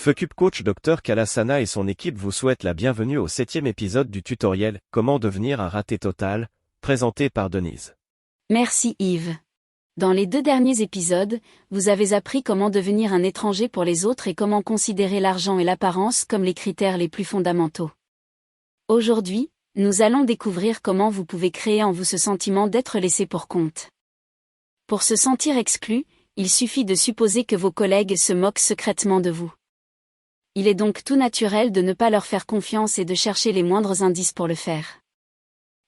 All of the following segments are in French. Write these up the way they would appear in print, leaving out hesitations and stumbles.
Fukup Coach Dr Kalasana et son équipe vous souhaitent la bienvenue au 7e épisode du tutoriel « Comment devenir un raté total », présenté par Denise. Merci Yves. Dans les 2 derniers épisodes, vous avez appris comment devenir un étranger pour les autres et comment considérer l'argent et l'apparence comme les critères les plus fondamentaux. Aujourd'hui, nous allons découvrir comment vous pouvez créer en vous ce sentiment d'être laissé pour compte. Pour se sentir exclu, il suffit de supposer que vos collègues se moquent secrètement de vous. Il est donc tout naturel de ne pas leur faire confiance et de chercher les moindres indices pour le faire.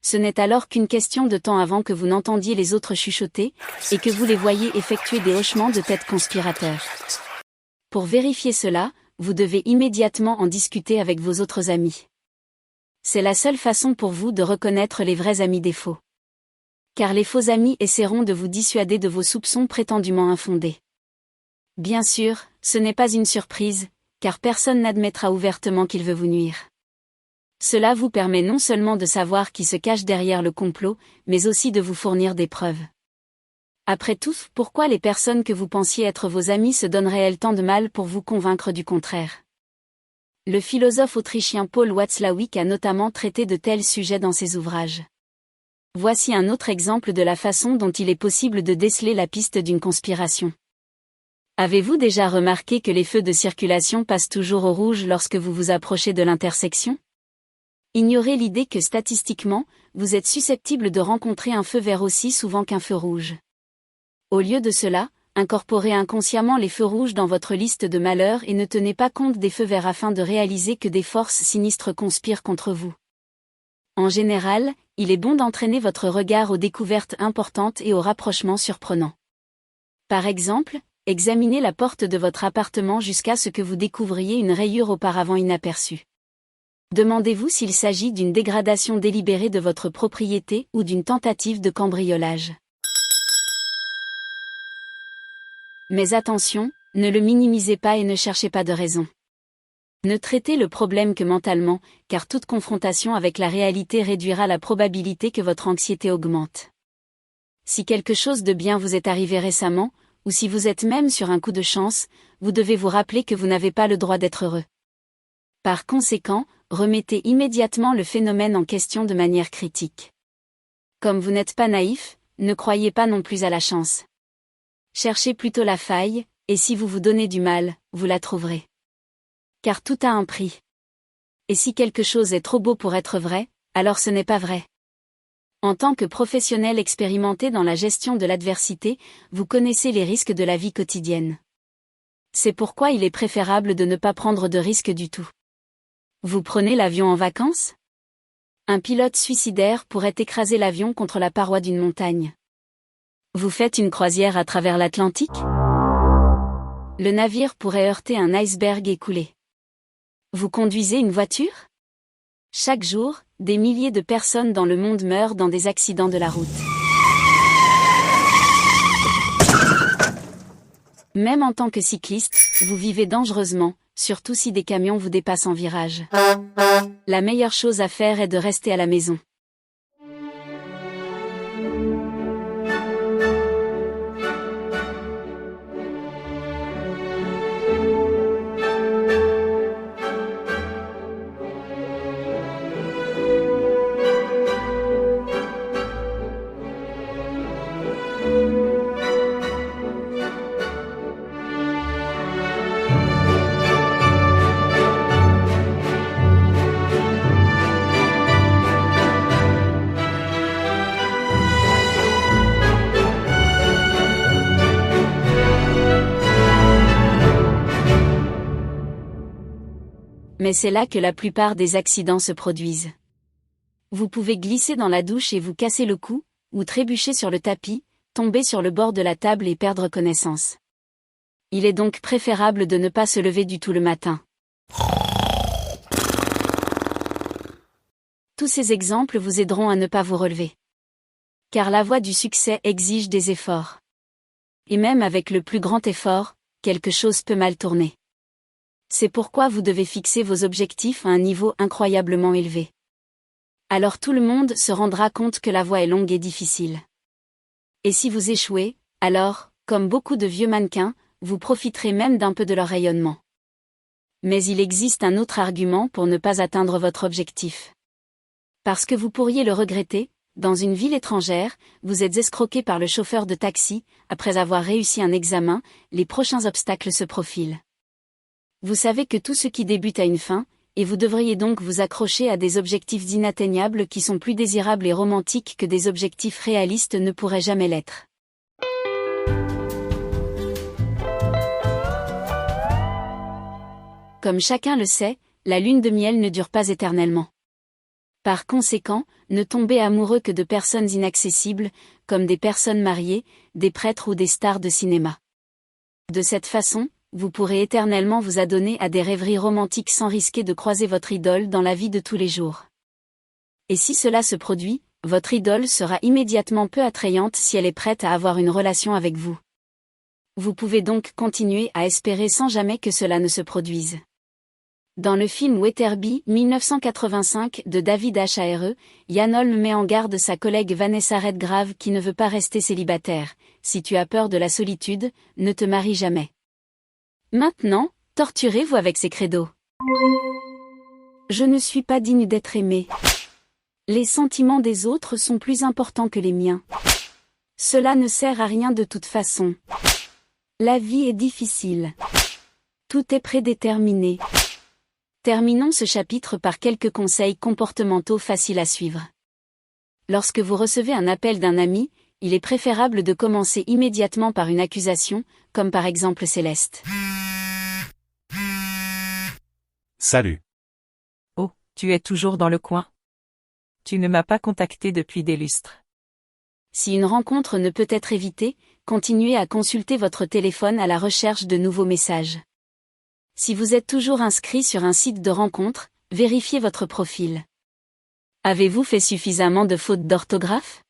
Ce n'est alors qu'une question de temps avant que vous n'entendiez les autres chuchoter, et que vous les voyiez effectuer des hochements de tête conspirateurs. Pour vérifier cela, vous devez immédiatement en discuter avec vos autres amis. C'est la seule façon pour vous de reconnaître les vrais amis des faux. Car les faux amis essaieront de vous dissuader de vos soupçons prétendument infondés. Bien sûr, ce n'est pas une surprise, car personne n'admettra ouvertement qu'il veut vous nuire. Cela vous permet non seulement de savoir qui se cache derrière le complot, mais aussi de vous fournir des preuves. Après tout, pourquoi les personnes que vous pensiez être vos amis se donneraient-elles tant de mal pour vous convaincre du contraire ? Le philosophe autrichien Paul Watzlawick a notamment traité de tels sujets dans ses ouvrages. Voici un autre exemple de la façon dont il est possible de déceler la piste d'une conspiration. Avez-vous déjà remarqué que les feux de circulation passent toujours au rouge lorsque vous vous approchez de l'intersection ? Ignorez l'idée que statistiquement, vous êtes susceptible de rencontrer un feu vert aussi souvent qu'un feu rouge. Au lieu de cela, incorporez inconsciemment les feux rouges dans votre liste de malheurs et ne tenez pas compte des feux verts afin de réaliser que des forces sinistres conspirent contre vous. En général, il est bon d'entraîner votre regard aux découvertes importantes et aux rapprochements surprenants. Par exemple, examinez la porte de votre appartement jusqu'à ce que vous découvriez une rayure auparavant inaperçue. Demandez-vous s'il s'agit d'une dégradation délibérée de votre propriété ou d'une tentative de cambriolage. Mais attention, ne le minimisez pas et ne cherchez pas de raison. Ne traitez le problème que mentalement, car toute confrontation avec la réalité réduira la probabilité que votre anxiété augmente. Si quelque chose de bien vous est arrivé récemment, ou si vous êtes même sur un coup de chance, vous devez vous rappeler que vous n'avez pas le droit d'être heureux. Par conséquent, remettez immédiatement le phénomène en question de manière critique. Comme vous n'êtes pas naïf, ne croyez pas non plus à la chance. Cherchez plutôt la faille, et si vous vous donnez du mal, vous la trouverez. Car tout a un prix. Et si quelque chose est trop beau pour être vrai, alors ce n'est pas vrai. En tant que professionnel expérimenté dans la gestion de l'adversité, vous connaissez les risques de la vie quotidienne. C'est pourquoi il est préférable de ne pas prendre de risques du tout. Vous prenez l'avion en vacances ? Un pilote suicidaire pourrait écraser l'avion contre la paroi d'une montagne. Vous faites une croisière à travers l'Atlantique ? Le navire pourrait heurter un iceberg et couler. Vous conduisez une voiture ? Chaque jour, des milliers de personnes dans le monde meurent dans des accidents de la route. Même en tant que cycliste, vous vivez dangereusement, surtout si des camions vous dépassent en virage. La meilleure chose à faire est de rester à la maison. Mais c'est là que la plupart des accidents se produisent. Vous pouvez glisser dans la douche et vous casser le cou, ou trébucher sur le tapis, tomber sur le bord de la table et perdre connaissance. Il est donc préférable de ne pas se lever du tout le matin. Tous ces exemples vous aideront à ne pas vous relever. Car la voie du succès exige des efforts. Et même avec le plus grand effort, quelque chose peut mal tourner. C'est pourquoi vous devez fixer vos objectifs à un niveau incroyablement élevé. Alors tout le monde se rendra compte que la voie est longue et difficile. Et si vous échouez, alors, comme beaucoup de vieux mannequins, vous profiterez même d'un peu de leur rayonnement. Mais il existe un autre argument pour ne pas atteindre votre objectif. Parce que vous pourriez le regretter, dans une ville étrangère, vous êtes escroqué par le chauffeur de taxi, après avoir réussi un examen, les prochains obstacles se profilent. Vous savez que tout ce qui débute a une fin, et vous devriez donc vous accrocher à des objectifs inatteignables qui sont plus désirables et romantiques que des objectifs réalistes ne pourraient jamais l'être. Comme chacun le sait, la lune de miel ne dure pas éternellement. Par conséquent, ne tombez amoureux que de personnes inaccessibles, comme des personnes mariées, des prêtres ou des stars de cinéma. De cette façon, vous pourrez éternellement vous adonner à des rêveries romantiques sans risquer de croiser votre idole dans la vie de tous les jours. Et si cela se produit, votre idole sera immédiatement peu attrayante si elle est prête à avoir une relation avec vous. Vous pouvez donc continuer à espérer sans jamais que cela ne se produise. Dans le film Weatherby 1985 de David H.A.R.E., Ian Holm met en garde sa collègue Vanessa Redgrave qui ne veut pas rester célibataire. Si tu as peur de la solitude, ne te marie jamais. Maintenant, torturez-vous avec ces credos. Je ne suis pas digne d'être aimé. Les sentiments des autres sont plus importants que les miens. Cela ne sert à rien de toute façon. La vie est difficile. Tout est prédéterminé. Terminons ce chapitre par quelques conseils comportementaux faciles à suivre. Lorsque vous recevez un appel d'un ami, il est préférable de commencer immédiatement par une accusation, comme par exemple Céleste. Salut. Oh, tu es toujours dans le coin? Tu ne m'as pas contacté depuis des lustres. Si une rencontre ne peut être évitée, continuez à consulter votre téléphone à la recherche de nouveaux messages. Si vous êtes toujours inscrit sur un site de rencontre, vérifiez votre profil. Avez-vous fait suffisamment de fautes d'orthographe?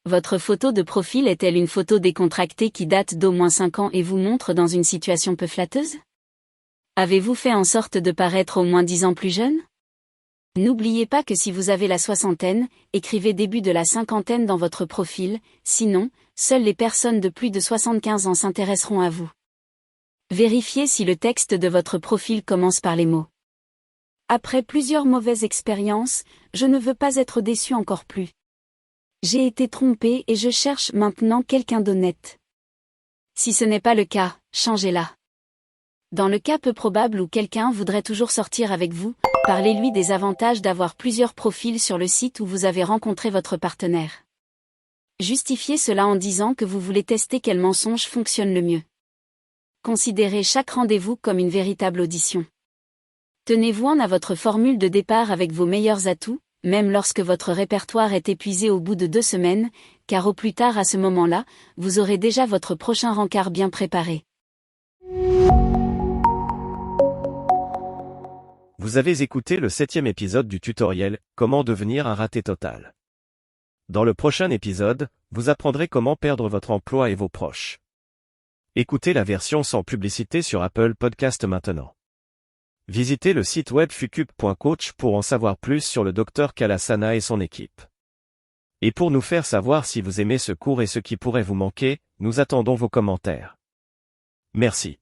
Votre photo de profil est-elle une photo décontractée qui date d'au moins 5 ans et vous montre dans une situation peu flatteuse? Avez-vous fait en sorte de paraître au moins 10 ans plus jeune? N'oubliez pas que si vous avez la soixantaine, écrivez début de la cinquantaine dans votre profil, sinon, seules les personnes de plus de 75 ans s'intéresseront à vous. Vérifiez si le texte de votre profil commence par les mots. Après plusieurs mauvaises expériences, je ne veux pas être déçu encore plus. J'ai été trompé et je cherche maintenant quelqu'un d'honnête. Si ce n'est pas le cas, changez-la. Dans le cas peu probable où quelqu'un voudrait toujours sortir avec vous, parlez-lui des avantages d'avoir plusieurs profils sur le site où vous avez rencontré votre partenaire. Justifiez cela en disant que vous voulez tester quel mensonge fonctionne le mieux. Considérez chaque rendez-vous comme une véritable audition. Tenez-vous à votre formule de départ avec vos meilleurs atouts, même lorsque votre répertoire est épuisé au bout de 2 semaines, car au plus tard à ce moment-là, vous aurez déjà votre prochain rencard bien préparé. Vous avez écouté le 7e épisode du tutoriel « Comment devenir un raté total ». Dans le prochain épisode, vous apprendrez comment perdre votre emploi et vos proches. Écoutez la version sans publicité sur Apple Podcast maintenant. Visitez le site web fucube.coach pour en savoir plus sur le Dr Kalasana et son équipe. Et pour nous faire savoir si vous aimez ce cours et ce qui pourrait vous manquer, nous attendons vos commentaires. Merci.